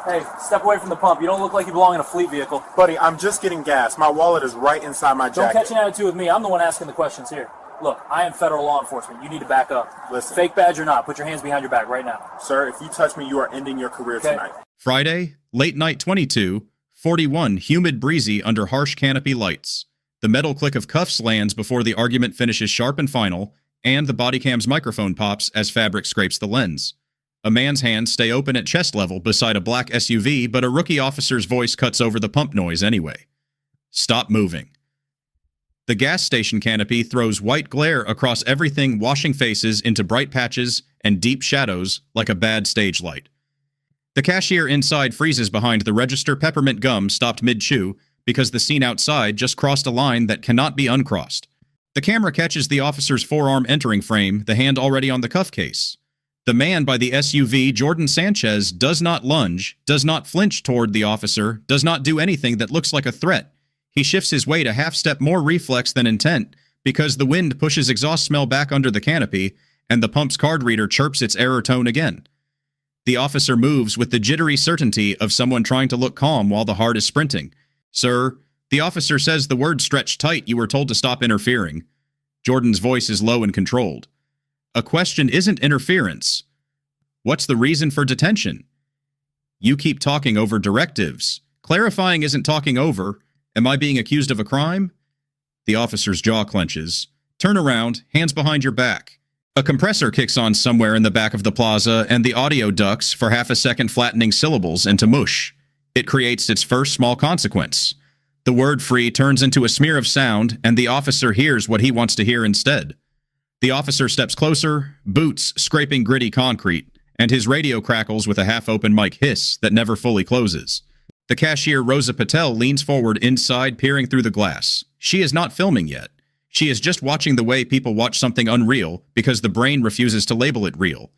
Hey, step away from the pump. You don't look like you belong in a fleet vehicle. Buddy, I'm just getting gas. My wallet is right inside my Don't jacket. catch an attitude with me. I'm the one asking the questions here. Look, I am federal law enforcement. You need to back up. Listen. Fake badge or not, put your hands behind your back right now. Sir, if you touch me, you are ending your career tonight. Friday, late night 22, 41, humid, breezy under harsh canopy lights. The metal click of cuffs lands before the argument finishes sharp and final, and the bodycam's microphone pops as fabric scrapes the lens. A man's hands stay open at chest level beside a black SUV, but a rookie officer's voice cuts over the pump noise anyway. Stop moving. The gas station canopy throws white glare across everything, washing faces into bright patches and deep shadows like a bad stage light. The cashier inside freezes behind the register. Peppermint gum stopped mid-chew because the scene outside just crossed a line that cannot be uncrossed. The camera catches the officer's forearm entering frame, the hand already on the cuff case. The man by the SUV, Jordan Sanchez, does not lunge, does not flinch toward the officer, does not do anything that looks like a threat. He shifts his weight a half step, more reflex than intent, because the wind pushes exhaust smell back under the canopy, and the pump's card reader chirps its error tone again. The officer moves with the jittery certainty of someone trying to look calm while the heart is sprinting. Sir, the officer says the word stretched tight. You were told to stop interfering. Jordan's voice is low and controlled. A question isn't interference. What's the reason for detention? You keep talking over directives. Clarifying isn't talking over. Am I being accused of a crime? The officer's jaw clenches. Turn around, hands behind your back. A compressor kicks on somewhere in the back of the plaza, and the audio ducks for half a second, flattening syllables into mush. It creates its first small consequence. The word free turns into a smear of sound, and the officer hears what he wants to hear instead. The officer steps closer, boots scraping gritty concrete, and his radio crackles with a half-open mic hiss that never fully closes. The cashier, Rosa Patel, leans forward inside, peering through the glass. She is not filming yet. She is just watching the way people watch something unreal because the brain refuses to label it real.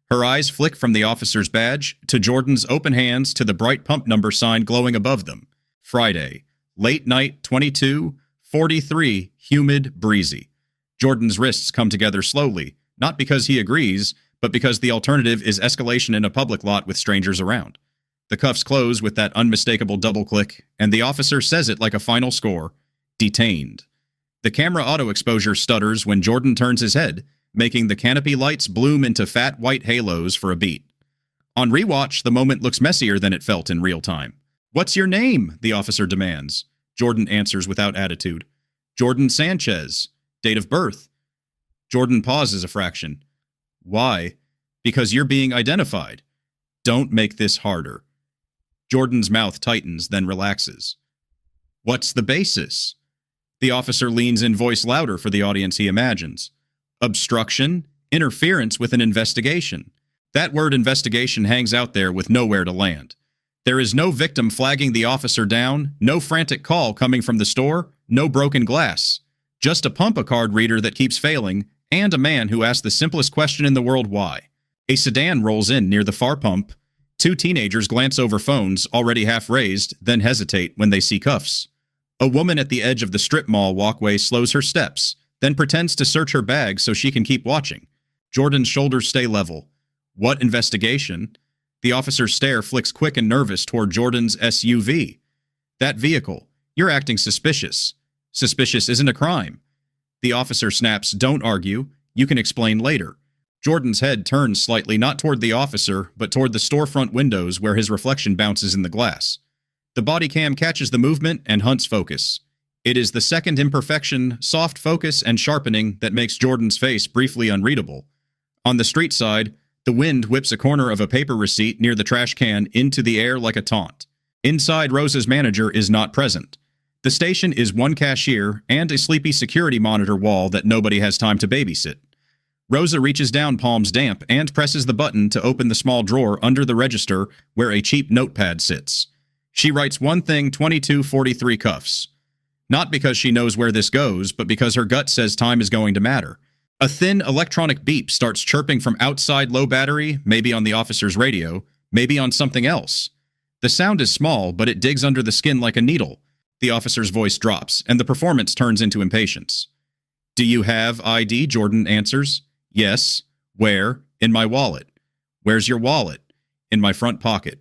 Her eyes flick from the officer's badge to Jordan's open hands to the bright pump number sign glowing above them. Friday, late night 22, 43, humid, breezy. Jordan's wrists come together slowly, not because he agrees, but because the alternative is escalation in a public lot with strangers around. The cuffs close with that unmistakable double click, and the officer says it like a final score. Detained. The camera auto exposure stutters when Jordan turns his head, making the canopy lights bloom into fat white halos for a beat. On rewatch, the moment looks messier than it felt in real time. What's your name? The officer demands. Jordan answers without attitude. Jordan Sanchez. Date of birth. Jordan pauses a fraction. Why? Because you're being identified. Don't make this harder. Jordan's mouth tightens, then relaxes. What's the basis? The officer leans in, voice louder for the audience he imagines. Obstruction, interference with an investigation. That word investigation hangs out there with nowhere to land. There is no victim flagging the officer down, no frantic call coming from the store, no broken glass. Just a pump-a-card reader that keeps failing, and a man who asks the simplest question in the world, why. A sedan rolls in near the far pump. Two teenagers glance over phones, already half raised, then hesitate when they see cuffs. A woman at the edge of the strip mall walkway slows her steps, then pretends to search her bag so she can keep watching. Jordan's shoulders stay level. What investigation? The officer's stare flicks quick and nervous toward Jordan's SUV. That vehicle. You're acting suspicious. Suspicious isn't a crime. The officer snaps, don't argue. You can explain later. Jordan's head turns slightly, not toward the officer, but toward the storefront windows where his reflection bounces in the glass. The body cam catches the movement and hunts focus. It is the second imperfection, soft focus and sharpening that makes Jordan's face briefly unreadable. On the street side, the wind whips a corner of a paper receipt near the trash can into the air like a taunt. Inside, Rosa's manager is not present. The station is one cashier and a sleepy security monitor wall that nobody has time to babysit. Rosa reaches down, palms damp, and presses the button to open the small drawer under the register where a cheap notepad sits. She writes one thing, 2243 cuffs. Not because she knows where this goes, but because her gut says time is going to matter. A thin electronic beep starts chirping from outside low battery, maybe on the officer's radio, maybe on something else. The sound is small, but it digs under the skin like a needle. The officer's voice drops, and the performance turns into impatience. Do you have ID? Jordan answers. Yes. Where? In my wallet. Where's your wallet? In my front pocket.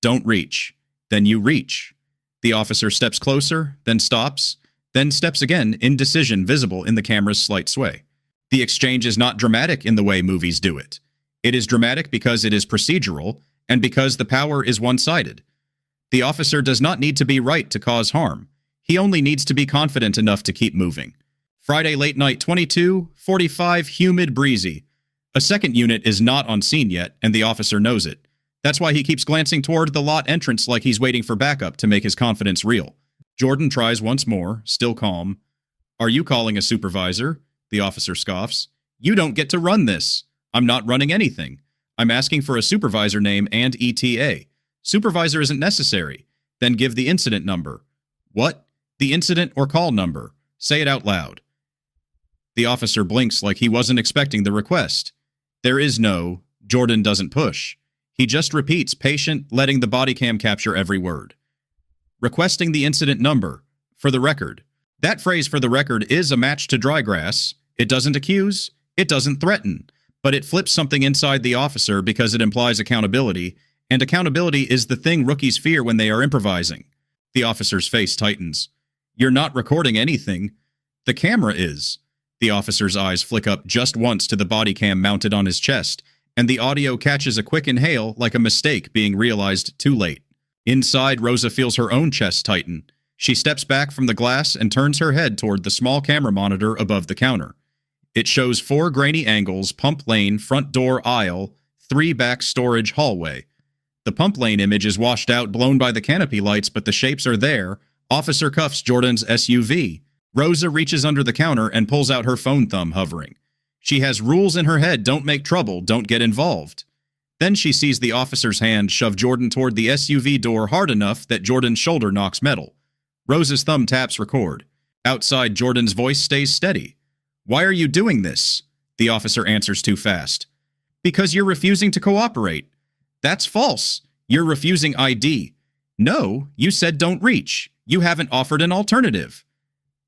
don't reach. Then you reach. The officer steps closer, then stops, then steps again, indecision visible in the camera's slight sway. The exchange is not dramatic in the way movies do it. It is dramatic because it is procedural, and because the power is one-sided. The officer does not need to be right to cause harm. He only needs to be confident enough to keep moving. Friday late night 22:45, humid, breezy. A second unit is not on scene yet, and the officer knows it. That's why he keeps glancing toward the lot entrance like he's waiting for backup to make his confidence real. Jordan tries once more, still calm. "Are you calling a supervisor?" The officer scoffs. "You don't get to run this. I'm not running anything. I'm asking for a supervisor name and ETA. Supervisor isn't necessary. Then give the incident number." "What?" "The incident or call number. Say it out loud." The officer blinks like he wasn't expecting the request. There is no. Jordan doesn't push. He just repeats, patient, letting the body cam capture every word. "Requesting the incident number. For the record." That phrase, "for the record," is a match to dry grass. It doesn't accuse. It doesn't threaten. But it flips something inside the officer because it implies accountability, and accountability is the thing rookies fear when they are improvising. The officer's face tightens. "You're not recording anything." "The camera is." The officer's eyes flick up just once to the body cam mounted on his chest, and the audio catches a quick inhale like a mistake being realized too late. Inside, Rosa feels her own chest tighten. She steps back from the glass and turns her head toward the small camera monitor above the counter. It shows 4 grainy angles: pump lane, front door, aisle, 3 back storage, hallway. The pump lane image is washed out, blown by the canopy lights, but the shapes are there. Officer cuffs Jordan's SUV. Rosa reaches under the counter and pulls out her phone thumb, hovering. She has rules in her head: don't make trouble, don't get involved. Then she sees the officer's hand shove Jordan toward the SUV door hard enough that Jordan's shoulder knocks metal. Rosa's thumb taps record. Outside, Jordan's voice stays steady. "Why are you doing this?" The officer answers too fast. "Because you're refusing to cooperate." "That's false. You're refusing ID." "No, you said don't reach. You haven't offered an alternative."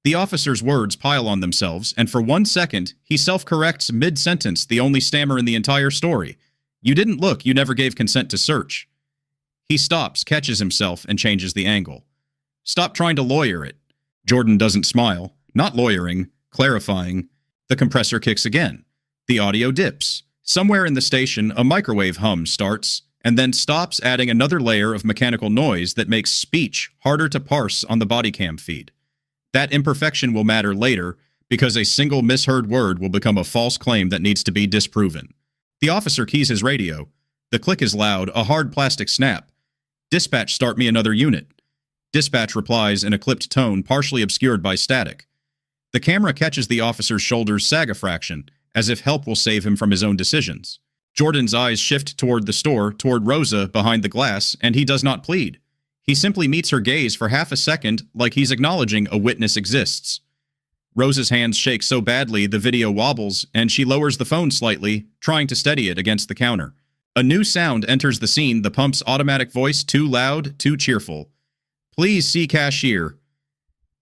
The officer's words pile on themselves, and for 1 second, he self-corrects mid-sentence, the only stammer in the entire story. "You didn't look, you never gave consent to search." He stops, catches himself, and changes the angle. "Stop trying to lawyer it." Jordan doesn't smile. Not lawyering, clarifying. The compressor kicks again. The audio dips. Somewhere in the station, a microwave hum starts, and then stops, adding another layer of mechanical noise that makes speech harder to parse on the Bodycam feed. That imperfection will matter later, because a single misheard word will become a false claim that needs to be disproven. The officer keys his radio. The click is loud, a hard plastic snap. "Dispatch, start me another unit." Dispatch replies in a clipped tone, partially obscured by static. The camera catches the officer's shoulders sag a fraction, as if help will save him from his own decisions. Jordan's eyes shift toward the store, toward Rosa behind the glass, and he does not plead. He simply meets her gaze for half a second, like he's acknowledging a witness exists. Rosa's hands shake so badly the video wobbles, and she lowers the phone slightly, trying to steady it against the counter. A new sound enters the scene, the pump's automatic voice, too loud, too cheerful. "Please see cashier."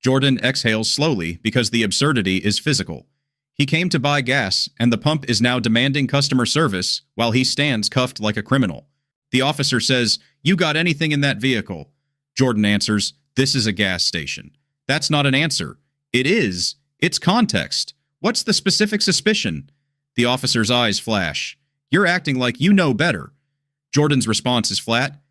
Jordan exhales slowly because the absurdity is physical. He came to buy gas, and the pump is now demanding customer service while he stands cuffed like a criminal. The officer says, "You got anything in that vehicle?" Jordan answers, "This is a gas station." That's not an answer. It is. It's context. What's the specific suspicion? The officer's eyes flash. "You're acting like you know better." Jordan's response is flat.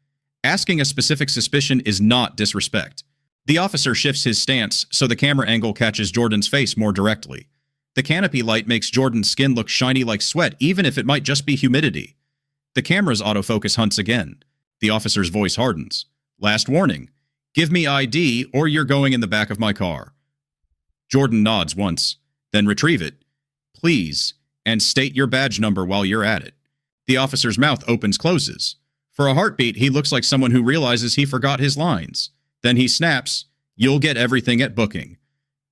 Asking a specific suspicion is not disrespect. The officer shifts his stance so the camera angle catches Jordan's face more directly. The canopy light makes Jordan's skin look shiny like sweat, even if it might just be humidity. The camera's autofocus hunts again. The officer's voice hardens. "Last warning. Give me ID or you're going in the back of my car." Jordan nods once, then retrieve it. "Please, and state your badge number while you're at it." The officer's mouth closes. For a heartbeat, he looks like someone who realizes he forgot his lines. Then he snaps, "You'll get everything at booking."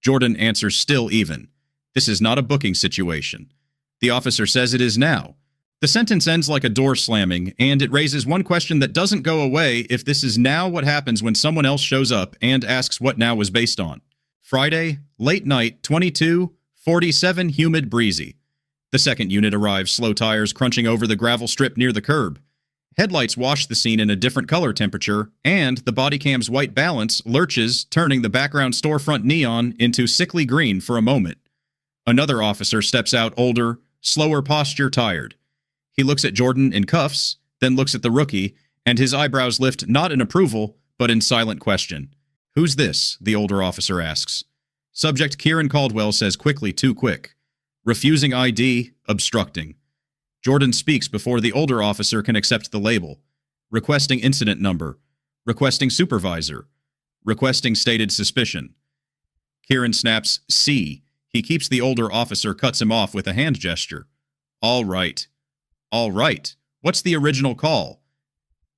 Jordan answers still even. This is not a booking situation. The officer says it is now. The sentence ends like a door slamming, and it raises one question that doesn't go away if this is now what happens when someone else shows up and asks what now was based on. Friday, late night, 22:47, humid, breezy. The second unit arrives, slow tires crunching over the gravel strip near the curb. Headlights wash the scene in a different color temperature, and the bodycam's white balance lurches, turning the background storefront neon into sickly green for a moment. Another officer steps out, older, slower posture, tired. He looks at Jordan in cuffs, then looks at the rookie, and his eyebrows lift not in approval, but in silent question. "Who's this?" the older officer asks. Subject Kieran Caldwell says quickly, too quick. Refusing ID, obstructing. Jordan speaks before the older officer can accept the label. Requesting incident number. Requesting supervisor. Requesting stated suspicion. Kieran snaps C. He keeps the older officer, cuts him off with a hand gesture. All right. All right. What's the original call?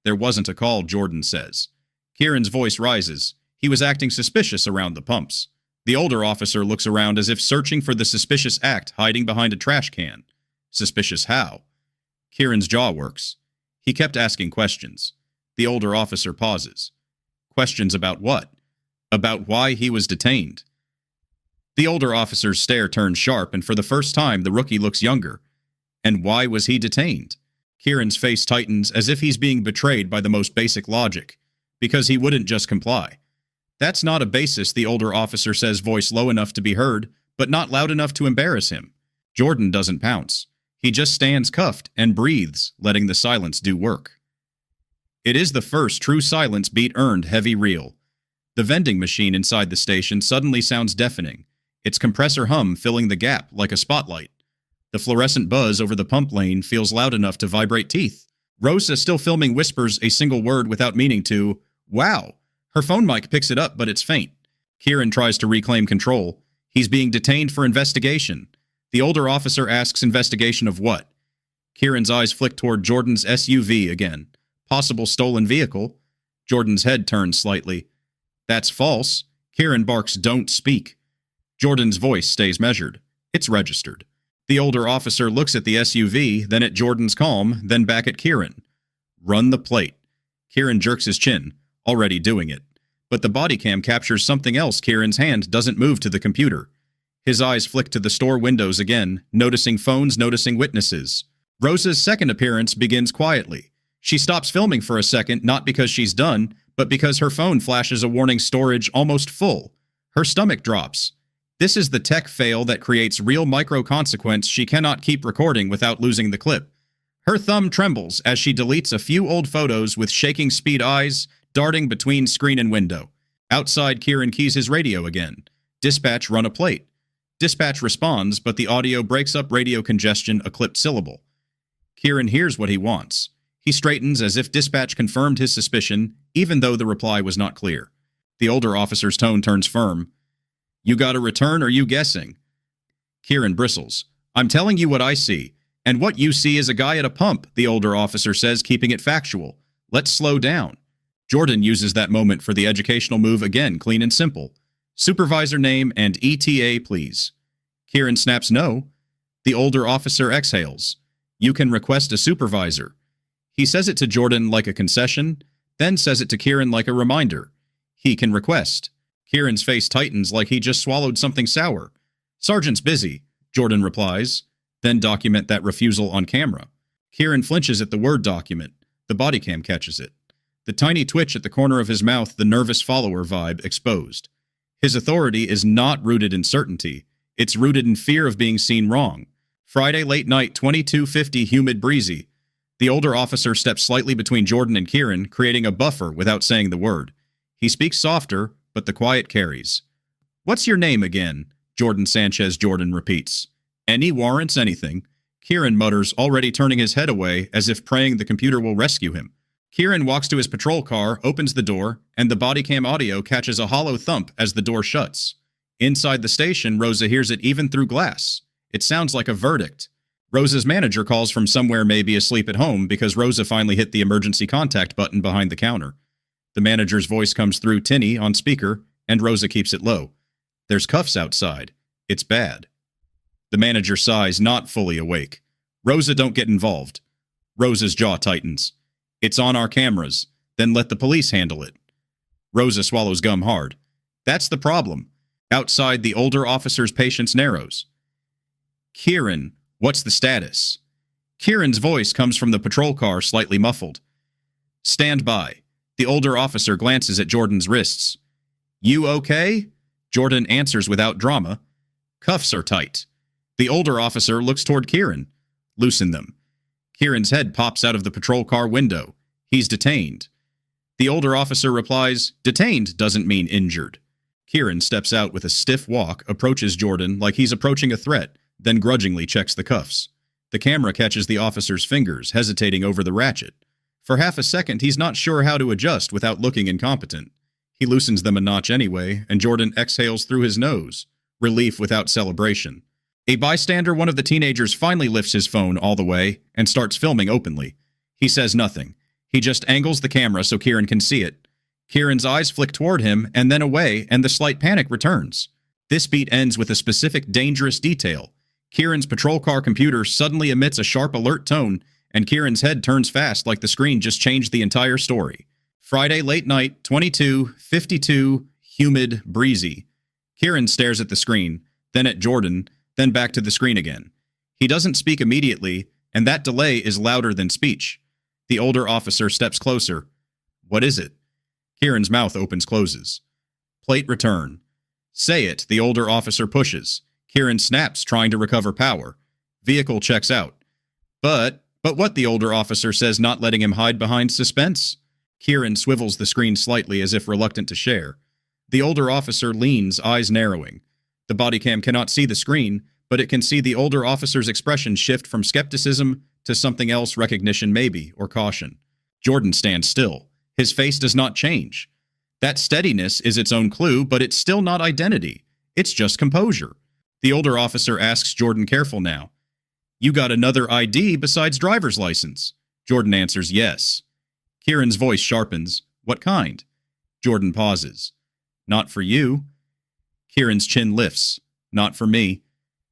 There wasn't a call, Jordan says. Kieran's voice rises. He was acting suspicious around the pumps. The older officer looks around as if searching for the suspicious act hiding behind a trash can. Suspicious how? Kieran's jaw works. He kept asking questions. The older officer pauses. Questions about what? About why he was detained. The older officer's stare turns sharp, and for the first time, the rookie looks younger. And why was he detained? Kieran's face tightens as if he's being betrayed by the most basic logic. Because he wouldn't just comply. That's not a basis, the older officer says, voice low enough to be heard, but not loud enough to embarrass him. Jordan doesn't pounce. He just stands cuffed and breathes, letting the silence do work. It is the first true silence beat earned heavy reel. The vending machine inside the station suddenly sounds deafening, its compressor hum filling the gap like a spotlight. The fluorescent buzz over the pump lane feels loud enough to vibrate teeth. Rosa, still filming, whispers a single word without meaning to. Wow! Her phone mic picks it up, but it's faint. Kieran tries to reclaim control. He's being detained for investigation. The older officer asks investigation of what? Kieran's eyes flick toward Jordan's SUV again. Possible stolen vehicle. Jordan's head turns slightly. That's false. Kieran barks, don't speak. Jordan's voice stays measured. It's registered. The older officer looks at the SUV, then at Jordan's calm, then back at Kieran. Run the plate. Kieran jerks his chin, already doing it. But the body cam captures something else. Kieran's hand doesn't move to the computer. His eyes flick to the store windows again, noticing phones, noticing witnesses. Rosa's second appearance begins quietly. She stops filming for a second, not because she's done, but because her phone flashes a warning, storage almost full. Her stomach drops. This is the tech fail that creates real micro-consequence. She cannot keep recording without losing the clip. Her thumb trembles as she deletes a few old photos with shaking speed, eyes darting between screen and window. Outside, Kieran keys his radio again. Dispatch, run a plate. Dispatch responds, but the audio breaks up, radio congestion, a clipped syllable. Kieran hears what he wants. He straightens as if dispatch confirmed his suspicion, even though the reply was not clear. The older officer's tone turns firm. You got a return, or you guessing? Kieran bristles. I'm telling you what I see, and what you see is a guy at a pump, the older officer says, keeping it factual. Let's slow down. Jordan uses that moment for the educational move again, clean and simple. Supervisor name and ETA, please. Kieran snaps no. The older officer exhales. You can request a supervisor. He says it to Jordan like a concession, then says it to Kieran like a reminder. He can request. Kieran's face tightens like he just swallowed something sour. Sergeant's busy, Jordan replies, then document that refusal on camera. Kieran flinches at the word document. The body cam catches it. The tiny twitch at the corner of his mouth, the nervous follower vibe, exposed. His authority is not rooted in certainty. It's rooted in fear of being seen wrong. Friday late night, 22:50, humid, breezy. The older officer steps slightly between Jordan and Kieran, creating a buffer without saying the word. He speaks softer, but the quiet carries. What's your name again? Jordan Sanchez, Jordan repeats. Any warrants, anything? Kieran mutters, already turning his head away as if praying the computer will rescue him. Kieran walks to his patrol car, opens the door, and the body cam audio catches a hollow thump as the door shuts. Inside the station, Rosa hears it even through glass. It sounds like a verdict. Rosa's manager calls from somewhere, maybe asleep at home, because Rosa finally hit the emergency contact button behind the counter. The manager's voice comes through tinny on speaker, and Rosa keeps it low. There's cuffs outside. It's bad. The manager sighs, not fully awake. Rosa, don't get involved. Rosa's jaw tightens. It's on our cameras. Then let the police handle it. Rosa swallows gum hard. That's the problem. Outside, the older officer's patience narrows. Kieran, what's the status? Kieran's voice comes from the patrol car, slightly muffled. Stand by. The older officer glances at Jordan's wrists. You okay? Jordan answers without drama. Cuffs are tight. The older officer looks toward Kieran. Loosen them. Kieran's head pops out of the patrol car window. He's detained. The older officer replies, detained doesn't mean injured. Kieran steps out with a stiff walk, approaches Jordan like he's approaching a threat, then grudgingly checks the cuffs. The camera catches the officer's fingers, hesitating over the ratchet. For half a second, he's not sure how to adjust without looking incompetent. He loosens them a notch anyway, and Jordan exhales through his nose. Relief without celebration. A bystander, one of the teenagers, finally lifts his phone all the way and starts filming openly. He says nothing. He just angles the camera so Kieran can see it. Kieran's eyes flick toward him and then away, and the slight panic returns. This beat ends with a specific dangerous detail. Kieran's patrol car computer suddenly emits a sharp alert tone, and Kieran's head turns fast like the screen just changed the entire story. Friday, late night, 22:52, humid, breezy. Kieran stares at the screen, then at Jordan, then back to the screen again. He doesn't speak immediately, and that delay is louder than speech. The older officer steps closer. What is it? Kieran's mouth opens-closes. Plate return. Say it, the older officer pushes. Kieran snaps, trying to recover power. Vehicle checks out. But what, the older officer says, not letting him hide behind suspense? Kieran swivels the screen slightly as if reluctant to share. The older officer leans, eyes narrowing. The bodycam cannot see the screen, but it can see the older officer's expression shift from skepticism to something else, recognition maybe, or caution. Jordan stands still. His face does not change. That steadiness is its own clue, but it's still not identity. It's just composure. The older officer asks Jordan, careful now. You got another ID besides driver's license? Jordan answers yes. Kieran's voice sharpens. What kind? Jordan pauses. Not for you. Kieran's chin lifts. Not for me.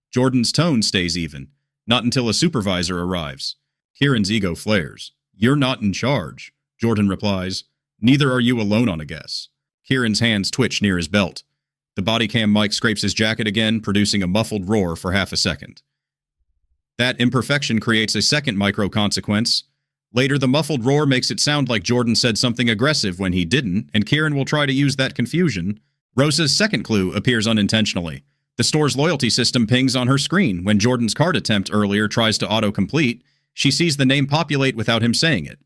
Jordan's tone stays even. Not until a supervisor arrives. Kieran's ego flares. You're not in charge. Jordan replies. Neither are you alone on a guess. Kieran's hands twitch near his belt. The bodycam mic scrapes his jacket again, producing a muffled roar for half a second. That imperfection creates a second micro-consequence. Later, the muffled roar makes it sound like Jordan said something aggressive when he didn't, and Kieran will try to use that confusion. Rosa's second clue appears unintentionally. The store's loyalty system pings on her screen when Jordan's card attempt earlier tries to autocomplete. She sees the name populate without him saying it.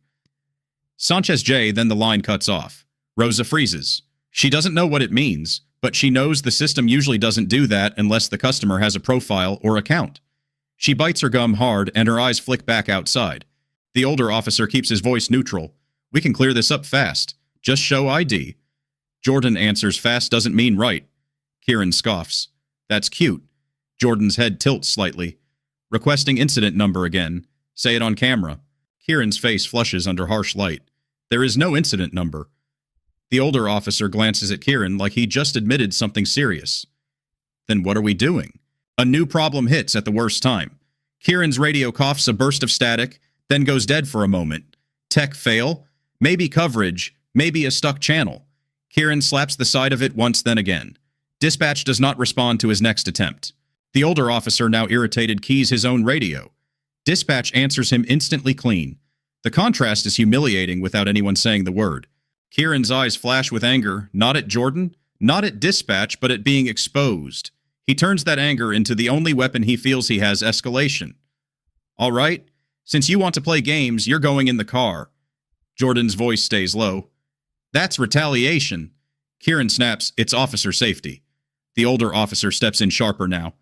Sanchez J, then the line cuts off. Rosa freezes. She doesn't know what it means, but she knows the system usually doesn't do that unless the customer has a profile or account. She bites her gum hard and her eyes flick back outside. The older officer keeps his voice neutral. We can clear this up fast. Just show ID. Jordan answers fast doesn't mean right. Kieran scoffs. That's cute. Jordan's head tilts slightly. Requesting incident number again. Say it on camera. Kieran's face flushes under harsh light. There is no incident number. The older officer glances at Kieran like he just admitted something serious. Then what are we doing? A new problem hits at the worst time. Kieran's radio coughs a burst of static, then goes dead for a moment. Tech fail? Maybe coverage, maybe a stuck channel. Kieran slaps the side of it once, then again. Dispatch does not respond to his next attempt. The older officer, now irritated, keys his own radio. Dispatch answers him instantly clean. The contrast is humiliating without anyone saying the word. Kieran's eyes flash with anger, not at Jordan, not at Dispatch, but at being exposed. He turns that anger into the only weapon he feels he has, escalation. All right, since you want to play games, you're going in the car. Jordan's voice stays low. That's retaliation. Kieran snaps, it's officer safety. The older officer steps in sharper now.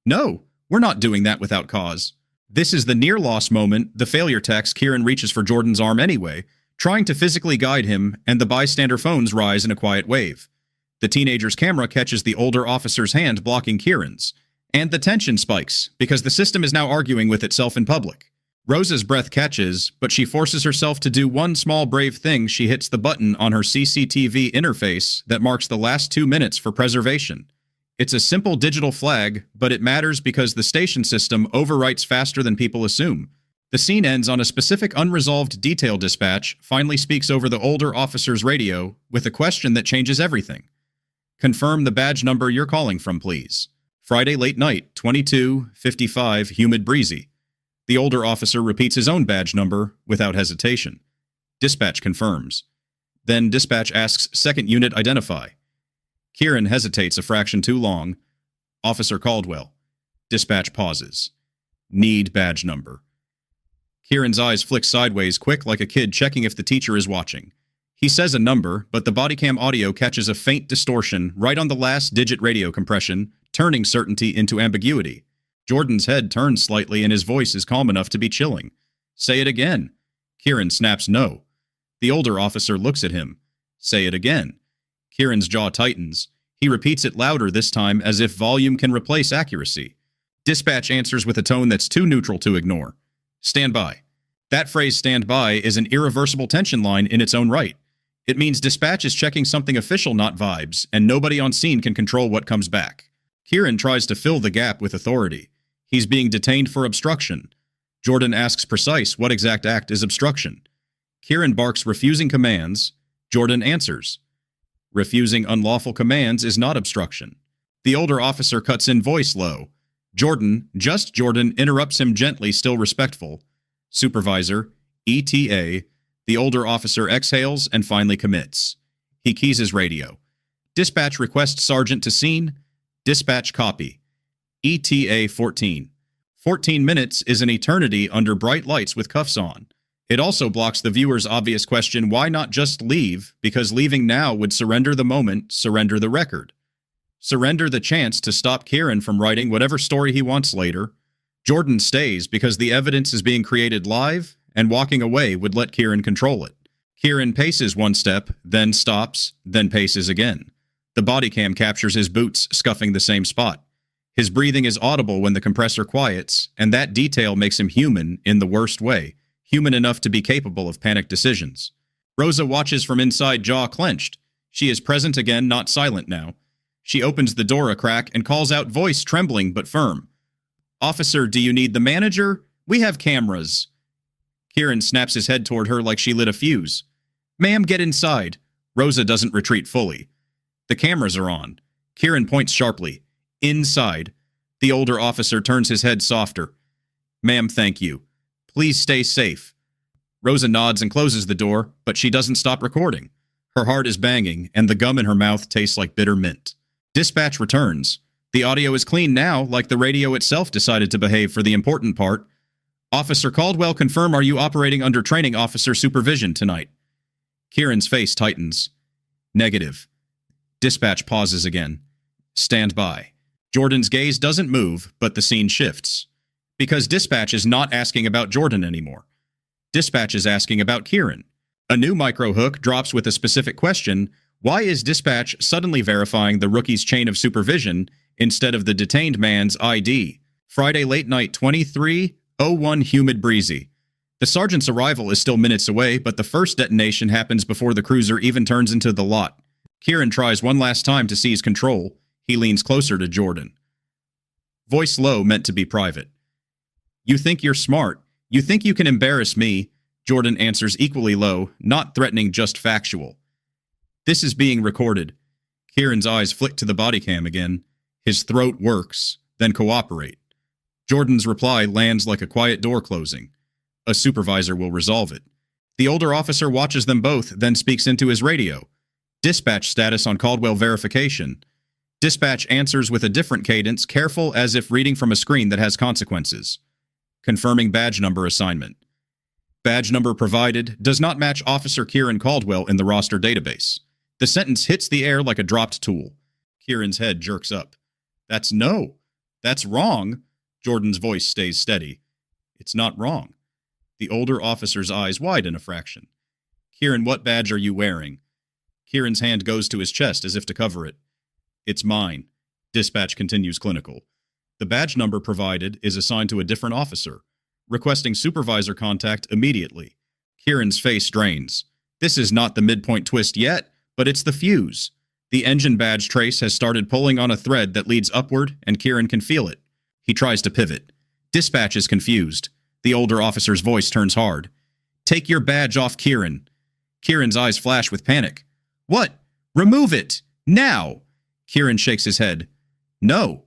No, we're not doing that without cause. This is the near-loss moment, the failure text. Kieran reaches for Jordan's arm anyway, trying to physically guide him, and the bystander phones rise in a quiet wave. The teenager's camera catches the older officer's hand blocking Kieran's, and the tension spikes, because the system is now arguing with itself in public. Rosa's breath catches, but she forces herself to do one small brave thing. She hits the button on her CCTV interface that marks the last 2 minutes for preservation. It's a simple digital flag, but it matters because the station system overwrites faster than people assume. The scene ends on a specific unresolved detail. Dispatch finally speaks over the older officer's radio with a question that changes everything. Confirm the badge number you're calling from, please. Friday late night, 22:55, humid, breezy. The older officer repeats his own badge number without hesitation. Dispatch confirms. Then dispatch asks second unit identify. Kieran hesitates a fraction too long. Officer Caldwell. Dispatch pauses. Need badge number. Kieran's eyes flick sideways quick like a kid checking if the teacher is watching. He says a number, but the Bodycam audio catches a faint distortion right on the last digit radio compression, turning certainty into ambiguity. Jordan's head turns slightly and his voice is calm enough to be chilling. Say it again. Kieran snaps no. The older officer looks at him. Say it again. Kieran's jaw tightens. He repeats it louder this time as if volume can replace accuracy. Dispatch answers with a tone that's too neutral to ignore. Stand by. That phrase stand by is an irreversible tension line in its own right. It means dispatch is checking something official, not vibes, and nobody on scene can control what comes back. Kieran tries to fill the gap with authority. He's being detained for obstruction. Jordan asks precise what exact act is obstruction. Kieran barks refusing commands. Jordan answers. Refusing unlawful commands is not obstruction. The older officer cuts in voice low. Jordan, just Jordan, interrupts him gently, still respectful. Supervisor, ETA. The older officer exhales and finally commits. He keys his radio. Dispatch requests sergeant to scene. Dispatch copy. ETA 14. 14 minutes is an eternity under bright lights with cuffs on. It also blocks the viewer's obvious question, why not just leave? Because leaving now would surrender the moment, surrender the record. Surrender the chance to stop Kieran from writing whatever story he wants later. Jordan stays because the evidence is being created live, and walking away would let Kieran control it. Kieran paces one step, then stops, then paces again. The Bodycam captures his boots scuffing the same spot. His breathing is audible when the compressor quiets, and that detail makes him human in the worst way, human enough to be capable of panicked decisions. Rosa watches from inside, jaw clenched. She is present again, not silent now. She opens the door a crack and calls out, voice trembling but firm. Officer, do you need the manager? We have cameras. Kieran snaps his head toward her like she lit a fuse. Ma'am, get inside. Rosa doesn't retreat fully. The cameras are on. Kieran points sharply. Inside. The older officer turns his head softer. Ma'am, thank you. Please stay safe. Rosa nods and closes the door, but she doesn't stop recording. Her heart is banging, and the gum in her mouth tastes like bitter mint. Dispatch returns. The audio is clean now, like the radio itself decided to behave for the important part. Officer Caldwell, confirm, are you operating under training officer supervision tonight? Kieran's face tightens. Negative. Dispatch pauses again. Stand by. Jordan's gaze doesn't move, but the scene shifts. Because dispatch is not asking about Jordan anymore. Dispatch is asking about Kieran. A new micro hook drops with a specific question. Why is dispatch suddenly verifying the rookie's chain of supervision instead of the detained man's ID? Friday late night 23:01 humid breezy. The sergeant's arrival is still minutes away, but the first detonation happens before the cruiser even turns into the lot. Kieran tries one last time to seize control. He leans closer to Jordan. Voice low, meant to be private. You think you're smart. You think you can embarrass me. Jordan answers equally low, not threatening, just factual. This is being recorded. Kieran's eyes flick to the Bodycam again. His throat works, then cooperate. Jordan's reply lands like a quiet door closing. A supervisor will resolve it. The older officer watches them both, then speaks into his radio. Dispatch status on Caldwell verification. Dispatch answers with a different cadence, careful as if reading from a screen that has consequences. Confirming badge number assignment. Badge number provided does not match Officer Kieran Caldwell in the roster database. The sentence hits the air like a dropped tool. Kieran's head jerks up. That's no. That's wrong. Jordan's voice stays steady. It's not wrong. The older officer's eyes widen a fraction. Kieran, what badge are you wearing? Kieran's hand goes to his chest as if to cover it. It's mine. Dispatch continues clinical. The badge number provided is assigned to a different officer, requesting supervisor contact immediately. Kieran's face drains. This is not the midpoint twist yet, but it's the fuse. The engine badge trace has started pulling on a thread that leads upward, and Kieran can feel it. He tries to pivot. Dispatch is confused. The older officer's voice turns hard. Take your badge off, Kieran. Kieran's eyes flash with panic. What? Remove it! Now! Kieran shakes his head. No.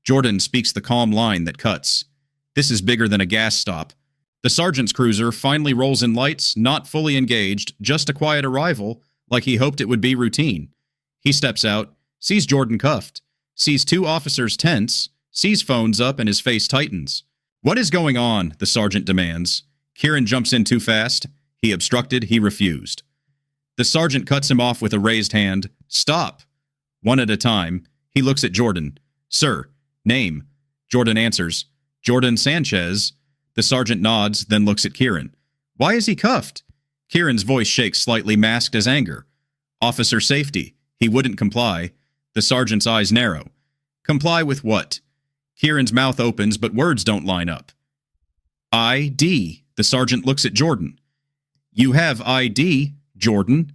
Jordan speaks the calm line that cuts. This is bigger than a gas stop. The sergeant's cruiser finally rolls in lights, not fully engaged, just a quiet arrival, like he hoped it would be routine. He steps out, sees Jordan cuffed, sees two officers tense, sees phones up, and his face tightens. "What is going on?" the sergeant demands. Kieran jumps in too fast. He obstructed, he refused. The sergeant cuts him off with a raised hand. "Stop." One at a time, he looks at Jordan. "Sir, name." Jordan answers, "Jordan Sanchez." The sergeant nods, then looks at Kieran. "Why is he cuffed?" Kieran's voice shakes slightly, masked as anger. "Officer safety." He wouldn't comply. The sergeant's eyes narrow. "Comply with what?" Kieran's mouth opens, but words don't line up. "ID." The sergeant looks at Jordan. "You have ID, Jordan."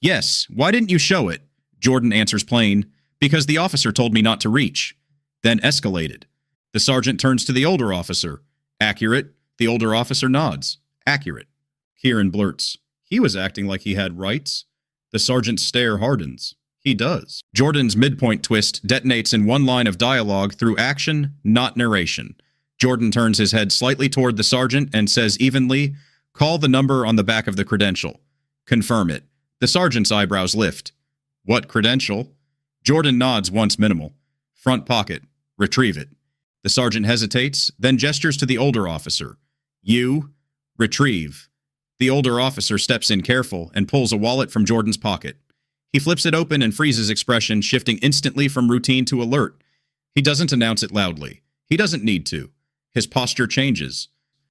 "Yes. Why didn't you show it?" Jordan answers plain, "Because the officer told me not to reach." Then escalated. The sergeant turns to the older officer. "Accurate." The older officer nods. "Accurate." Kieran blurts, "He was acting like he had rights." The sergeant's stare hardens. He does. Jordan's midpoint twist detonates in one line of dialogue through action, not narration. Jordan turns his head slightly toward the sergeant and says evenly, "Call the number on the back of the credential." "Confirm it." The sergeant's eyebrows lift. "What credential?" Jordan nods once minimal. "Front pocket. Retrieve it." The sergeant hesitates, then gestures to the older officer. "You, retrieve." The older officer steps in careful and pulls a wallet from Jordan's pocket. He flips it open and freezes expression, shifting instantly from routine to alert. He doesn't announce it loudly. He doesn't need to. His posture changes.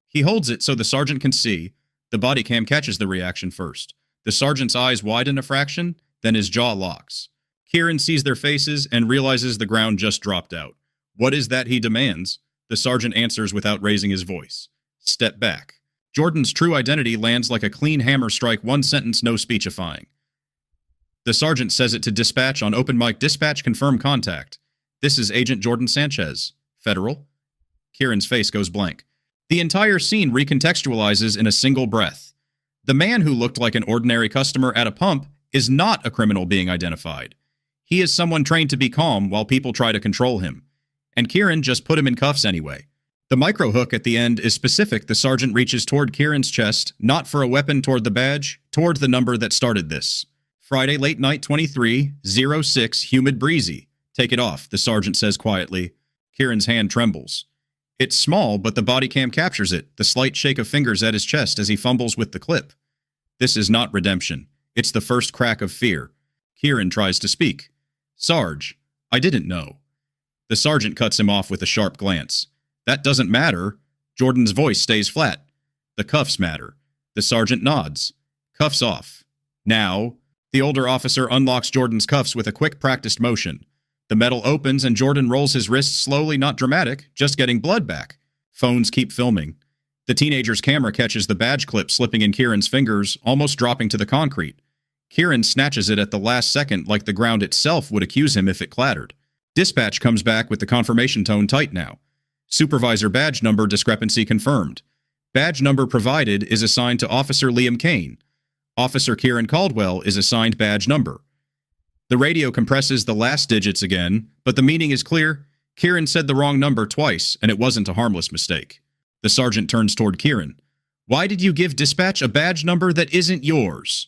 He holds it so the sergeant can see. The body cam catches the reaction first. The sergeant's eyes widen a fraction, then his jaw locks. Kieran sees their faces and realizes the ground just dropped out. "What is that he demands?" The sergeant answers without raising his voice. "Step back." Jordan's true identity lands like a clean hammer strike, one sentence, no speechifying. The sergeant says it to dispatch on open mic. "Dispatch, confirm contact. This is Agent Jordan Sanchez. Federal." Kieran's face goes blank. The entire scene recontextualizes in a single breath. The man who looked like an ordinary customer at a pump is not a criminal being identified. He is someone trained to be calm while people try to control him. And Kieran just put him in cuffs anyway. The micro hook at the end is specific. The sergeant reaches toward Kieran's chest, not for a weapon toward the badge, toward the number that started this. "Friday, late night, 23:06, humid, breezy. Take it off," the sergeant says quietly. Kieran's hand trembles. It's small, but the body cam captures it, the slight shake of fingers at his chest as he fumbles with the clip. This is not redemption. It's the first crack of fear. Kieran tries to speak. "Sarge, I didn't know." The sergeant cuts him off with a sharp glance. "That doesn't matter." Jordan's voice stays flat. "The cuffs matter." The sergeant nods. "Cuffs off." "Now." The older officer unlocks Jordan's cuffs with a quick, practiced motion. The metal opens and Jordan rolls his wrists slowly, not dramatic, just getting blood back. Phones keep filming. The teenager's camera catches the badge clip slipping in Kieran's fingers, almost dropping to the concrete. Kieran snatches it at the last second like the ground itself would accuse him if it clattered. Dispatch comes back with the confirmation tone tight now. "Supervisor badge number discrepancy confirmed. Badge number provided is assigned to Officer Liam Kane. Officer Kieran Caldwell is assigned badge number." The radio compresses the last digits again, but the meaning is clear. Kieran said the wrong number twice, and it wasn't a harmless mistake. The sergeant turns toward Kieran. "Why did you give dispatch a badge number that isn't yours?"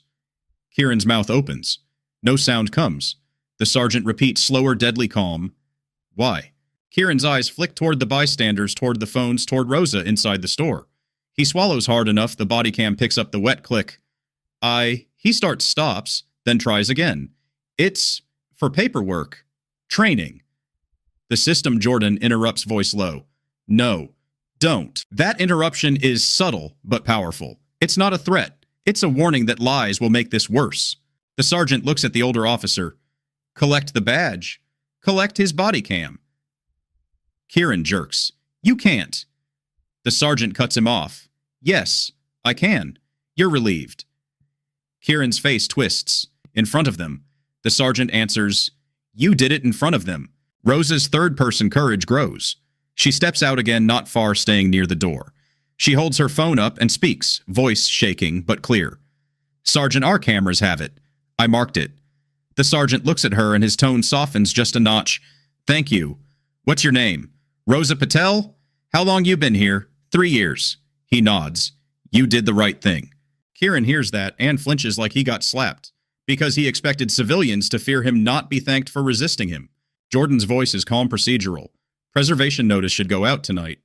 Kieran's mouth opens. No sound comes. The sergeant repeats, slower, deadly calm. "Why?" Kieran's eyes flick toward the bystanders, toward the phones, toward Rosa inside the store. He swallows hard enough the body cam picks up the wet click. He stops, then tries again. "It's for paperwork. Training." The system, Jordan interrupts, voice low. "No, don't." That interruption is subtle but powerful. It's not a threat. It's a warning that lies will make this worse. The sergeant looks at the older officer. "Collect the badge. Collect his body cam." Kieran jerks. "You can't." The sergeant cuts him off. "Yes, I can. You're relieved." Kieran's face twists. In front of them. The sergeant answers, "You did it in front of them." Rosa's third-person courage grows. She steps out again, not far, staying near the door. She holds her phone up and speaks, voice shaking but clear. "Sergeant, our cameras have it. I marked it." The sergeant looks at her and his tone softens just a notch. "Thank you. What's your name?" "Rosa Patel?" How long you been here? 3 years. He nods. You did the right thing. Kieran hears that and flinches like he got slapped, because he expected civilians to fear him not be thanked for resisting him. Jordan's voice is calm procedural. Preservation notice should go out tonight.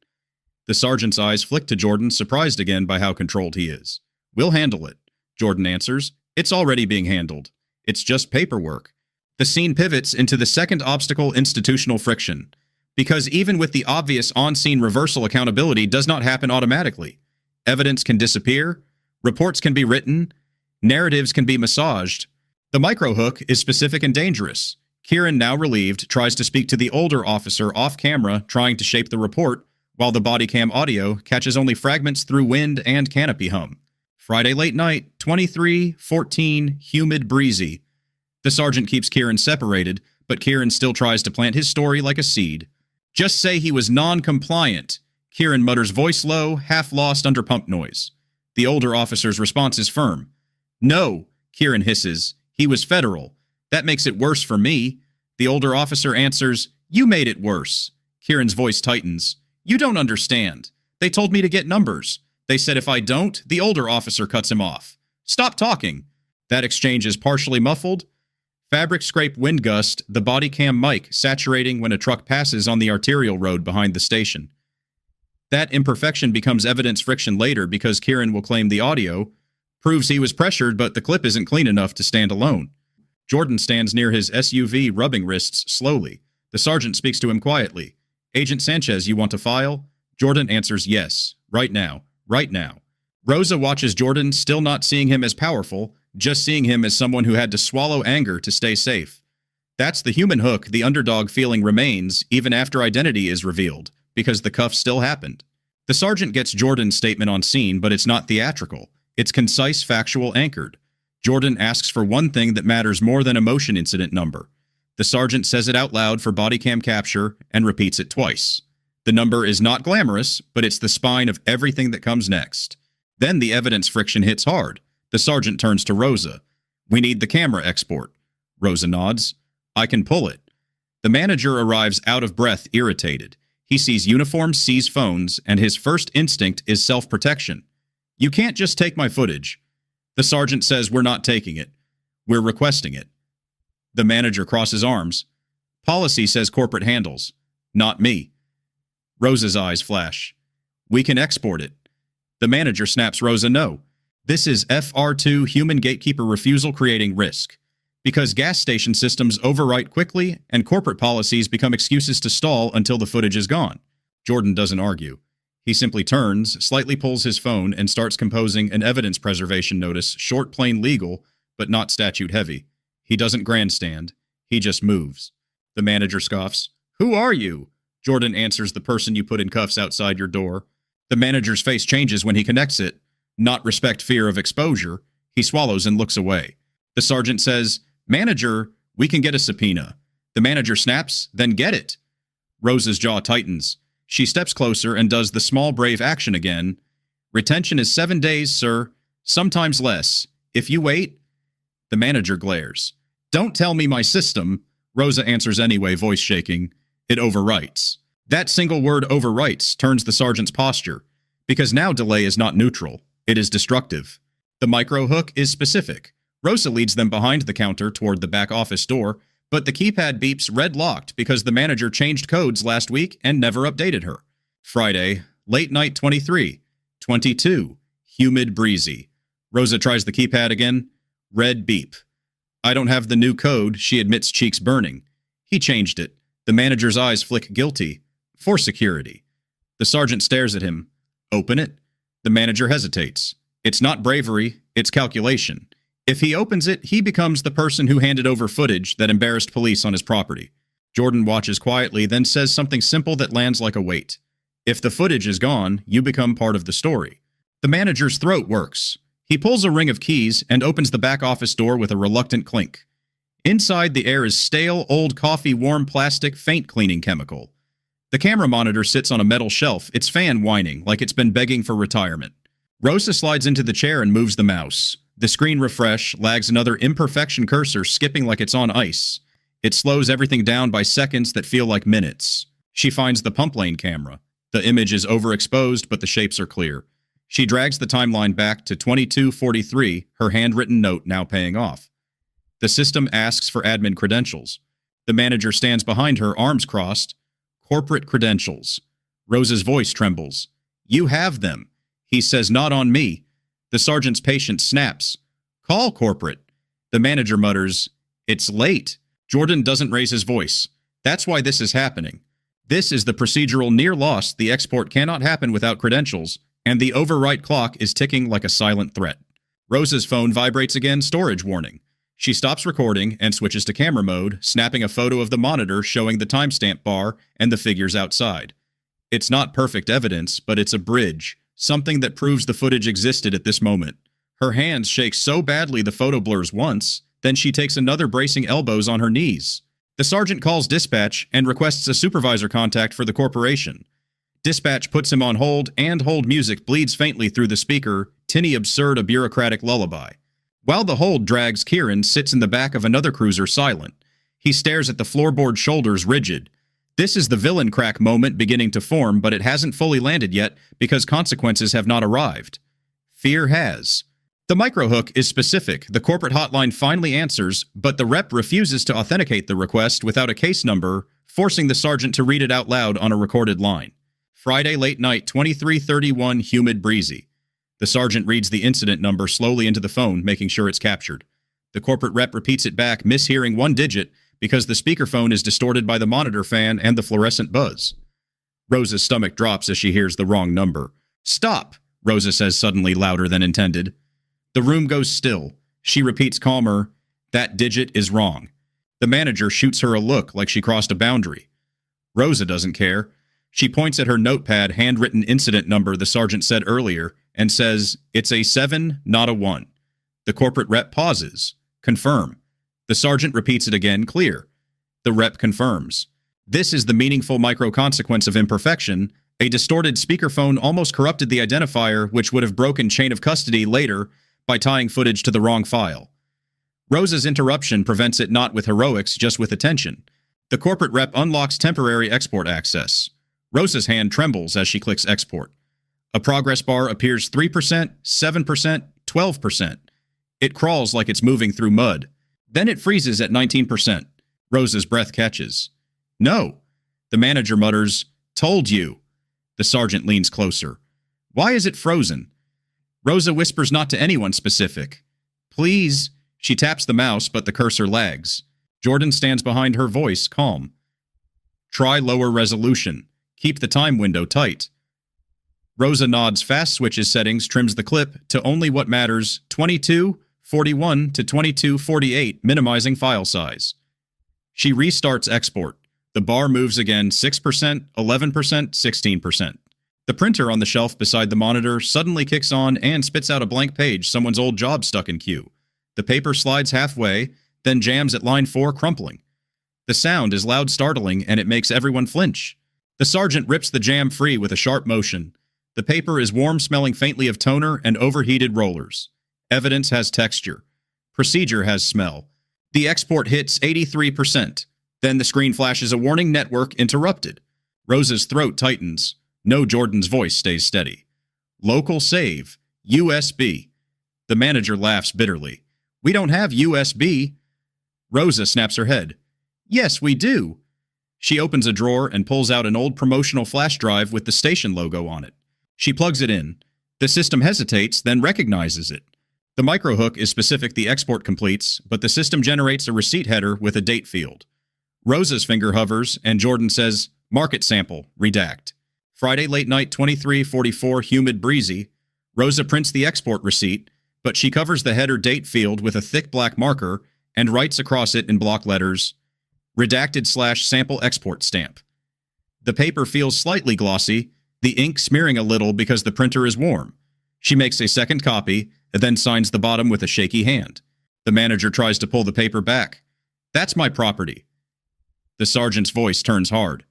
The sergeant's eyes flick to Jordan, surprised again by how controlled he is. We'll handle it, Jordan answers. It's already being handled. It's just paperwork. The scene pivots into the second obstacle, institutional friction, because even with the obvious on-scene reversal, accountability does not happen automatically. Evidence can disappear, reports can be written, narratives can be massaged. The micro-hook is specific and dangerous. Kieran, now relieved, tries to speak to the older officer off-camera, trying to shape the report, while the Bodycam audio catches only fragments through wind and canopy hum. Friday late night, 23:14, humid, breezy. The sergeant keeps Kieran separated, but Kieran still tries to plant his story like a seed. Just say he was non-compliant, Kieran mutters, voice low, half lost under pump noise. The older officer's response is firm. No, Kieran hisses. He was federal. That makes it worse for me. The older officer answers, you made it worse. Kieran's voice tightens. You don't understand. They told me to get numbers. They said if I don't, the older officer cuts him off. Stop talking. That exchange is partially muffled. Fabric scrape wind gust, the Bodycam mic saturating when a truck passes on the arterial road behind the station. That imperfection becomes evidence friction later because Kieran will claim the audio proves he was pressured, but the clip isn't clean enough to stand alone. Jordan stands near his SUV, rubbing wrists slowly. The sergeant speaks to him quietly. Agent Sanchez, you want to file? Jordan answers yes. Right now. Right now. Rosa watches Jordan, still not seeing him as powerful, just seeing him as someone who had to swallow anger to stay safe. That's the human hook the underdog feeling remains even after identity is revealed, because the cuff still happened. The sergeant gets Jordan's statement on scene, but it's not theatrical. It's concise, factual, anchored. Jordan asks for one thing that matters more than a motion incident number. The sergeant says it out loud for Bodycam capture and repeats it twice. The number is not glamorous, but it's the spine of everything that comes next. Then the evidence friction hits hard. The sergeant turns to Rosa. We need the camera export. Rosa nods. I can pull it. The manager arrives out of breath, irritated. He sees uniforms, sees phones, and his first instinct is self-protection. You can't just take my footage. The sergeant says we're not taking it. We're requesting it. The manager crosses arms. Policy says corporate handles. Not me. Rosa's eyes flash. We can export it. The manager snaps Rosa no. This is FR2 human gatekeeper refusal creating risk. Because gas station systems overwrite quickly and corporate policies become excuses to stall until the footage is gone. Jordan doesn't argue. He simply turns, slightly pulls his phone, and starts composing an evidence preservation notice, short, plain, legal, but not statute heavy. He doesn't grandstand. He just moves. The manager scoffs. Who are you? Jordan answers, the person you put in cuffs outside your door. The manager's face changes when he connects it. Not respect, fear of exposure. He swallows and looks away. The sergeant says, Manager, we can get a subpoena. The manager snaps, then get it. Rosa's jaw tightens. She steps closer and does the small, brave action again. Retention is 7 days, sir. Sometimes less. If you wait... The manager glares. Don't tell me my system. Rosa answers anyway, voice shaking. It overwrites. That single word overwrites turns the sergeant's posture, because now delay is not neutral. It is destructive. The micro hook is specific. Rosa leads them behind the counter toward the back office door, but the keypad beeps red locked because the manager changed codes last week and never updated her. Friday, late night 23:22, humid, breezy. Rosa tries the keypad again. Red beep. I don't have the new code, she admits, cheeks burning. He changed it. The manager's eyes flick guilty. For security. The sergeant stares at him. Open it. The manager hesitates. It's not bravery, it's calculation. If he opens it, he becomes the person who handed over footage that embarrassed police on his property. Jordan watches quietly, then says something simple that lands like a weight. If the footage is gone, you become part of the story. The manager's throat works. He pulls a ring of keys and opens the back office door with a reluctant clink. Inside, the air is stale, old coffee, warm plastic, faint cleaning chemical. The camera monitor sits on a metal shelf, its fan whining like it's been begging for retirement. Rosa slides into the chair and moves the mouse. The screen refresh lags another imperfection cursor skipping like it's on ice. It slows everything down by seconds that feel like minutes. She finds the pump lane camera. The image is overexposed, but the shapes are clear. She drags the timeline back to 22:43, her handwritten note now paying off. The system asks for admin credentials. The manager stands behind her, arms crossed. Corporate credentials. Rose's voice trembles. You have them. He says, not on me. The sergeant's patience snaps. Call corporate. The manager mutters, it's late. Jordan doesn't raise his voice. That's why this is happening. This is the procedural near loss. The export cannot happen without credentials, and the overwrite clock is ticking like a silent threat. Rose's phone vibrates again, storage warning. She stops recording and switches to camera mode, snapping a photo of the monitor showing the timestamp bar and the figures outside. It's not perfect evidence, but it's a bridge, something that proves the footage existed at this moment. Her hands shake so badly the photo blurs once, then she takes another, bracing elbows on her knees. The sergeant calls dispatch and requests a supervisor contact for the corporation. Dispatch puts him on hold, and hold music bleeds faintly through the speaker, tinny absurd, a bureaucratic lullaby. While the hold drags, Kieran sits in the back of another cruiser, silent. He stares at the floorboard, shoulders rigid. This is the villain crack moment beginning to form, but it hasn't fully landed yet because consequences have not arrived. Fear has. The microhook is specific. The corporate hotline finally answers, but the rep refuses to authenticate the request without a case number, forcing the sergeant to read it out loud on a recorded line. Friday late night, 23:31, humid, breezy. The sergeant reads the incident number slowly into the phone, making sure it's captured. The corporate rep repeats it back, mishearing one digit because the speakerphone is distorted by the monitor fan and the fluorescent buzz. Rosa's stomach drops as she hears the wrong number. Stop, Rosa says suddenly, louder than intended. The room goes still. She repeats calmer, that digit is wrong. The manager shoots her a look like she crossed a boundary. Rosa doesn't care. She points at her notepad, handwritten incident number the sergeant said earlier, and says, it's a 7, not a 1. The corporate rep pauses. Confirm. The sergeant repeats it again, clear. The rep confirms. This is the meaningful micro-consequence of imperfection. A distorted speakerphone almost corrupted the identifier, which would have broken chain of custody later by tying footage to the wrong file. Rosa's interruption prevents it not with heroics, just with attention. The corporate rep unlocks temporary export access. Rosa's hand trembles as she clicks export. A progress bar appears 3%, 7%, 12%. It crawls like it's moving through mud. Then it freezes at 19%. Rosa's breath catches. No. The manager mutters, told you. The sergeant leans closer. Why is it frozen? Rosa whispers not to anyone specific. Please. She taps the mouse, but the cursor lags. Jordan stands behind her, voice calm. Try lower resolution. Keep the time window tight. Rosa nods, fast switches settings, trims the clip to only what matters, 22:41 to 22:48, minimizing file size. She restarts export. The bar moves again, 6%, 11%, 16%. The printer on the shelf beside the monitor suddenly kicks on and spits out a blank page, someone's old job stuck in queue. The paper slides halfway, then jams at line 4, crumpling. The sound is loud, startling, and it makes everyone flinch. The sergeant rips the jam free with a sharp motion. The paper is warm, smelling faintly of toner and overheated rollers. Evidence has texture. Procedure has smell. The export hits 83%. Then the screen flashes a warning, network interrupted. Rosa's throat tightens. No, Jordan's voice stays steady. Local save. USB. The manager laughs bitterly. We don't have USB. Rosa snaps her head. Yes, we do. She opens a drawer and pulls out an old promotional flash drive with the station logo on it. She plugs it in. The system hesitates, then recognizes it. The microhook is specific the export completes, but the system generates a receipt header with a date field. Rosa's finger hovers, and Jordan says, market sample, redact. Friday late night, 23:44, humid, breezy. Rosa prints the export receipt, but she covers the header date field with a thick black marker and writes across it in block letters, redacted/sample export stamp. The paper feels slightly glossy, the ink smearing a little because the printer is warm. She makes a second copy and then signs the bottom with a shaky hand. The manager tries to pull the paper back. That's my property. The sergeant's voice turns hard.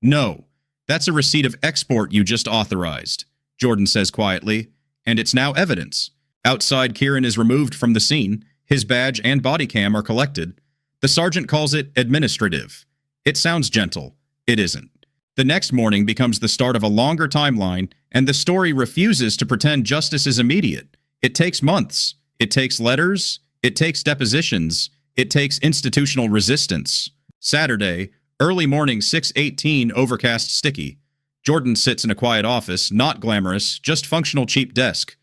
No, that's a receipt of export you just authorized, Jordan says quietly, and it's now evidence. Outside, Kieran is removed from the scene. His badge and Bodycam are collected. The sergeant calls it administrative. It sounds gentle. It isn't. The next morning becomes the start of a longer timeline, and the story refuses to pretend justice is immediate. It takes months. It takes letters. It takes depositions. It takes institutional resistance. Saturday, early morning, 6:18, overcast, sticky. Jordan sits in a quiet office, not glamorous, just functional cheap desk.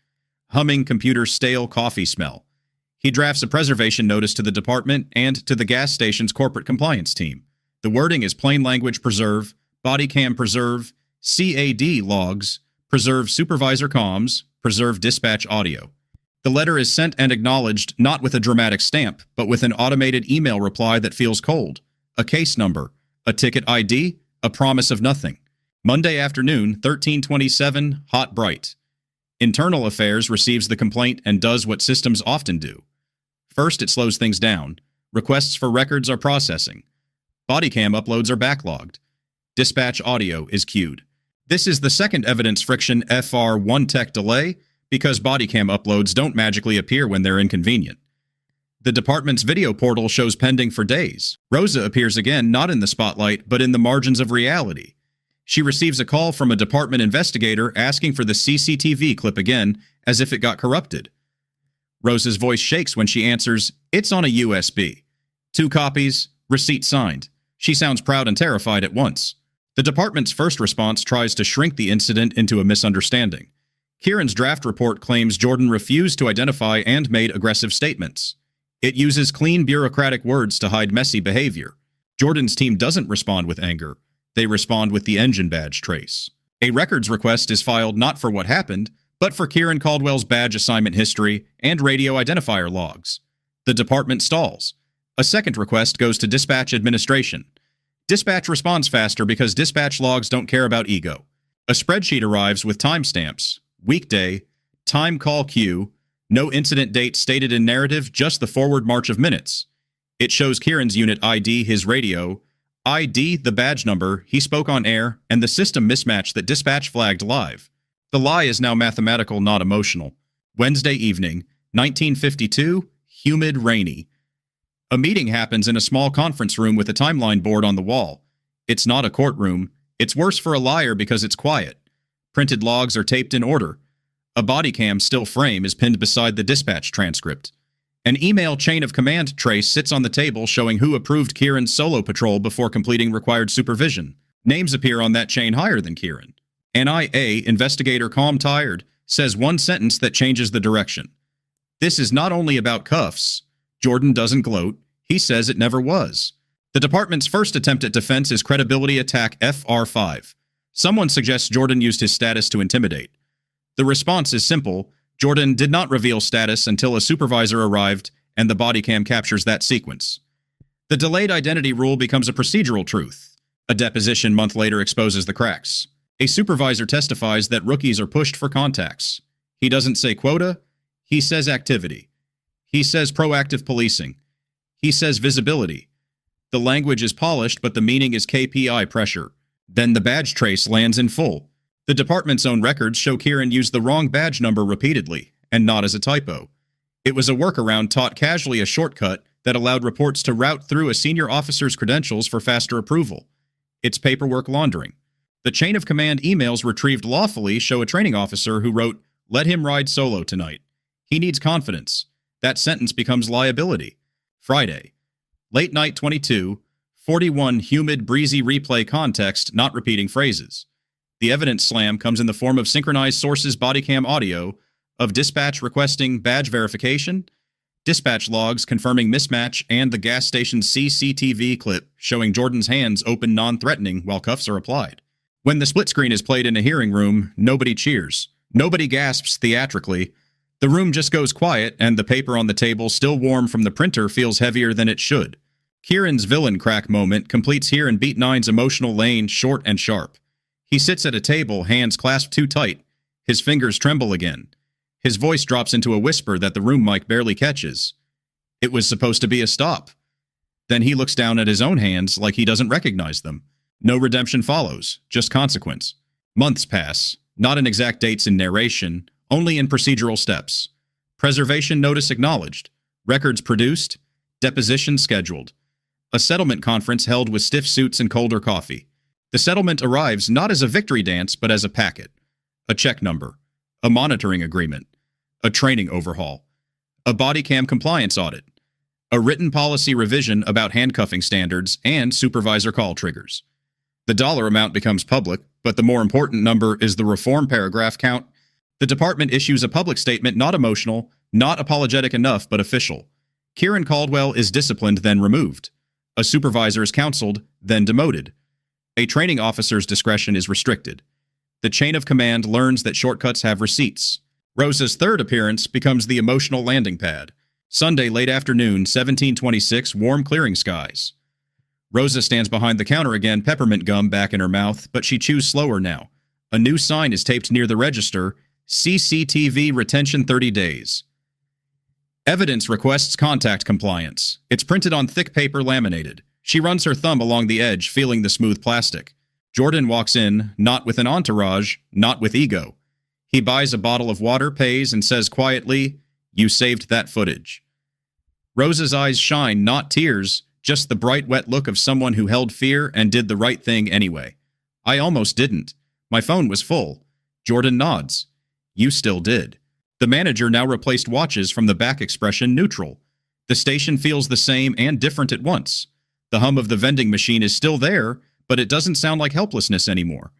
Humming computer stale coffee smell. He drafts a preservation notice to the department and to the gas station's corporate compliance team. The wording is plain language preserve, Bodycam preserve, CAD logs, preserve supervisor comms, preserve dispatch audio. The letter is sent and acknowledged not with a dramatic stamp, but with an automated email reply that feels cold. A case number, a ticket ID, a promise of nothing. Monday afternoon, 13:27, hot bright. Internal Affairs receives the complaint and does what systems often do. First, it slows things down. Requests for records are processing. Bodycam uploads are backlogged. Dispatch audio is queued. This is the second evidence friction FR1 tech delay because Bodycam uploads don't magically appear when they're inconvenient. The department's video portal shows pending for days. Rosa appears again not in the spotlight, but in the margins of reality. She receives a call from a department investigator asking for the CCTV clip again, as if it got corrupted. Rosa's voice shakes when she answers, "It's on a USB. 2 copies, receipt signed." She sounds proud and terrified at once. The department's first response tries to shrink the incident into a misunderstanding. Kieran's draft report claims Jordan refused to identify and made aggressive statements. It uses clean bureaucratic words to hide messy behavior. Jordan's team doesn't respond with anger. They respond with the engine badge trace. A records request is filed not for what happened, but for Kieran Caldwell's badge assignment history and radio identifier logs. The department stalls. A second request goes to dispatch administration. Dispatch responds faster because dispatch logs don't care about ego. A spreadsheet arrives with timestamps, weekday, time call queue, no incident date stated in narrative, just the forward march of minutes. It shows Kieran's unit ID, his radio, ID, the badge number, he spoke on air, and the system mismatch that dispatch flagged live. The lie is now mathematical, not emotional. Wednesday evening, 1952, humid, rainy. A meeting happens in a small conference room with a timeline board on the wall. It's not a courtroom. It's worse for a liar because it's quiet. Printed logs are taped in order. A Bodycam still frame is pinned beside the dispatch transcript. An email chain of command trace sits on the table showing who approved Kieran's solo patrol before completing required supervision. Names appear on that chain higher than Kieran. NIA investigator Calm Tired says one sentence that changes the direction. This is not only about cuffs. Jordan doesn't gloat. He says it never was. The department's first attempt at defense is credibility attack FR5. Someone suggests Jordan used his status to intimidate. The response is simple. Jordan did not reveal status until a supervisor arrived, and the Bodycam captures that sequence. The delayed identity rule becomes a procedural truth. A deposition month later exposes the cracks. A supervisor testifies that rookies are pushed for contacts. He doesn't say quota. He says activity. He says proactive policing. He says visibility. The language is polished, but the meaning is KPI pressure. Then the badge trace lands in full. The department's own records show Kieran used the wrong badge number repeatedly, and not as a typo. It was a workaround taught casually, a shortcut that allowed reports to route through a senior officer's credentials for faster approval. It's paperwork laundering. The chain of command emails retrieved lawfully show a training officer who wrote, "Let him ride solo tonight. He needs confidence." That sentence becomes liability. Friday. Late night 22, 41 humid, breezy replay context, not repeating phrases. The evidence slam comes in the form of synchronized sources Bodycam audio, of dispatch requesting badge verification, dispatch logs confirming mismatch, and the gas station's CCTV clip showing Jordan's hands open non-threatening while cuffs are applied. When the split screen is played in a hearing room, nobody cheers. Nobody gasps theatrically. The room just goes quiet, and the paper on the table, still warm from the printer, feels heavier than it should. Kieran's villain crack moment completes here in Beat 9's emotional lane, short and sharp. He sits at a table, hands clasped too tight. His fingers tremble again. His voice drops into a whisper that the room mic barely catches. It was supposed to be a stop. Then he looks down at his own hands like he doesn't recognize them. No redemption follows, just consequence. Months pass, not in exact dates in narration, only in procedural steps. Preservation notice acknowledged. Records produced. Deposition scheduled. A settlement conference held with stiff suits and colder coffee. The settlement arrives not as a victory dance, but as a packet. A check number. A monitoring agreement. A training overhaul. A Bodycam compliance audit. A written policy revision about handcuffing standards and supervisor call triggers. The dollar amount becomes public, but the more important number is the reform paragraph count. The department issues a public statement not emotional, not apologetic enough, but official. Kieran Caldwell is disciplined, then removed. A supervisor is counseled, then demoted. A training officer's discretion is restricted. The chain of command learns that shortcuts have receipts. Rosa's third appearance becomes the emotional landing pad. Sunday late afternoon, 1726, warm clearing skies. Rosa stands behind the counter again, peppermint gum back in her mouth, but she chews slower now. A new sign is taped near the register, CCTV retention 30 days. Evidence requests contact compliance. It's printed on thick paper, laminated. She runs her thumb along the edge, feeling the smooth plastic. Jordan walks in, not with an entourage, not with ego. He buys a bottle of water, pays, and says quietly, "You saved that footage." Rosa's eyes shine, not tears, just the bright, wet look of someone who held fear and did the right thing anyway. "I almost didn't. My phone was full." Jordan nods. "You still did." The manager now replaced watches from the back expression neutral. The station feels the same and different at once. The hum of the vending machine is still there, but it doesn't sound like helplessness anymore.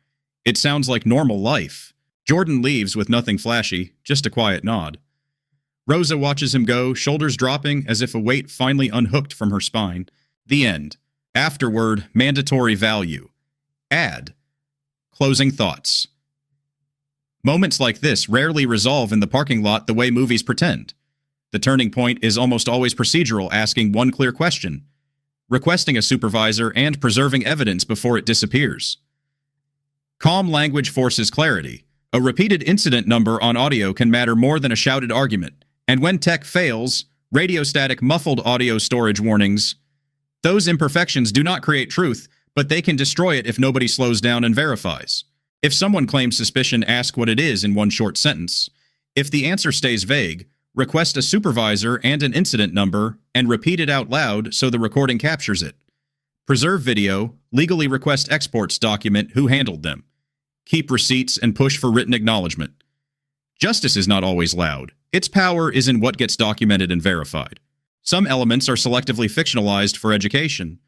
It sounds like normal life. Jordan leaves with nothing flashy, just a quiet nod. Rosa watches him go, shoulders dropping as if a weight finally unhooked from her spine. The end. Afterward, mandatory value. Add. Closing thoughts. Moments like this rarely resolve in the parking lot the way movies pretend. The turning point is almost always procedural, asking one clear question, requesting a supervisor, and preserving evidence before it disappears. Calm language forces clarity. A repeated incident number on audio can matter more than a shouted argument. And when tech fails, radio static muffled audio storage warnings, those imperfections do not create truth, but they can destroy it if nobody slows down and verifies. If someone claims suspicion, ask what it is in one short sentence. If the answer stays vague, request a supervisor and an incident number, and repeat it out loud so the recording captures it. Preserve video, legally request exports, document who handled them. Keep receipts and push for written acknowledgement. Justice is not always loud. Its power is in what gets documented and verified. Some elements are selectively fictionalized for education.